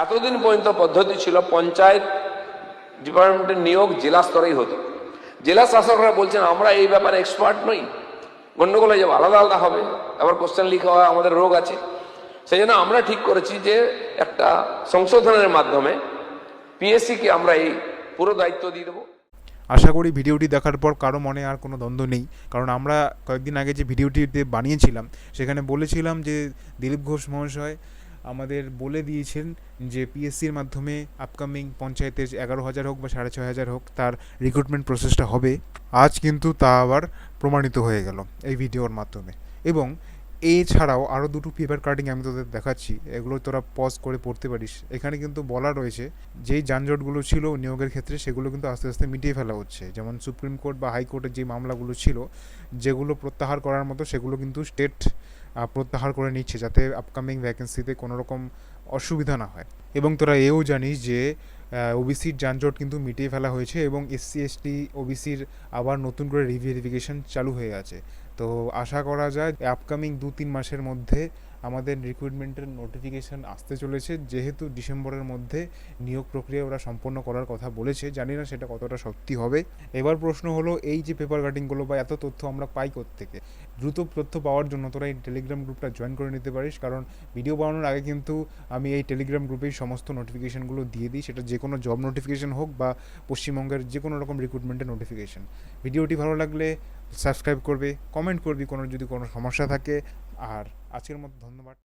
এতদিন পর্যন্ত পদ্ধতি ছিল পঞ্চায়েত ডিপার্টমেন্টের নিয়োগ জেলা স্তরেই হতো। জেলা শাসকরা বলছেন আমরা এই ব্যাপারে এক্সপার্ট নই, গন্ডগোল হয়ে যাবে, আলাদা আলাদা হবে, আবার কোশ্চেন লিখা হয়, আমাদের রোগ আছে। সেই জন্য আমরা ঠিক করেছি যে একটা সংশোধনের মাধ্যমে পিএসসিকে আমরা এই পুরো দায়িত্ব দিয়ে দেবো। আশা করি ভিডিওটি দেখার পর কারো মনে আর কোনো দ্বন্দ্ব নেই, কারণ আমরা কয়েকদিন আগে যে ভিডিওটিতে বানিয়েছিলাম সেখানে বলেছিলাম যে দিলীপ ঘোষ মহাশয় আমাদের বলে দিয়েছেন যে পিএসসির মাধ্যমে আপকামিং পঞ্চায়েতের 11,000 হোক বা 6,500 হোক তার রিক্রুটমেন্ট প্রসেসটা হবে। আজ কিন্তু তা আবার প্রমাণিত হয়ে গেল এই ভিডিওর মাধ্যমে। এবং এছাড়াও আরও দুটো পেপার কাটিং আমি তোদের দেখাচ্ছি, এগুলো তোরা পজ করে পড়তে পারিস। এখানে কিন্তু বলা রয়েছে যেই যানজটগুলো ছিল নিয়োগের ক্ষেত্রে সেগুলো কিন্তু আস্তে আস্তে মিটিয়ে ফেলা হচ্ছে। যেমন সুপ্রিম কোর্ট বা হাইকোর্টের যে মামলাগুলো ছিল যেগুলো প্রত্যাহার করার মতো সেগুলো কিন্তু স্টেট প্রত্যাহার করে নিচ্ছে, যাতে আপকামিং ভ্যাকেন্সিতে কোনো রকম অসুবিধা না হয়। এবং তোরা এও জানিস যে ওবিসির যানজট কিন্তু মিটিয়ে ফেলা হয়েছে এবং এসসি এসটি ওবিসির আবার নতুন করে রিভেরিফিকেশন চালু হয়ে আছে। তো আশা করা যায় আপকামিং 2-3 মাসের মধ্যে আমাদের রিক্রুটমেন্টের নোটিফিকেশান আসতে চলেছে, যেহেতু ডিসেম্বরের মধ্যে নিয়োগ প্রক্রিয়া ওরা সম্পন্ন করার কথা বলেছে। জানি না সেটা কতটা সত্যি হবে। এবার প্রশ্ন হলো এই যে পেপার কাটিংগুলো বা এত তথ্য আমরা পাই কোত্থেকে? দ্রুত তথ্য পাওয়ার জন্য তোরা এই টেলিগ্রাম গ্রুপটা জয়েন করে নিতে পারিস, কারণ ভিডিও বানানোর আগে কিন্তু আমি এই টেলিগ্রাম গ্রুপেই সমস্ত নোটিফিকেশানগুলো দিয়ে দিই, সেটা যে কোনো জব নোটিফিকেশান হোক বা পশ্চিমবঙ্গের যে কোনো রকম রিক্রুটমেন্টের নোটিফিকেশান। ভিডিওটি ভালো লাগলে সাবস্ক্রাইব করবে, কমেন্ট করবি কোনো যদি কোনো সমস্যা থাকে। আর আজকের মতো ধন্যবাদ।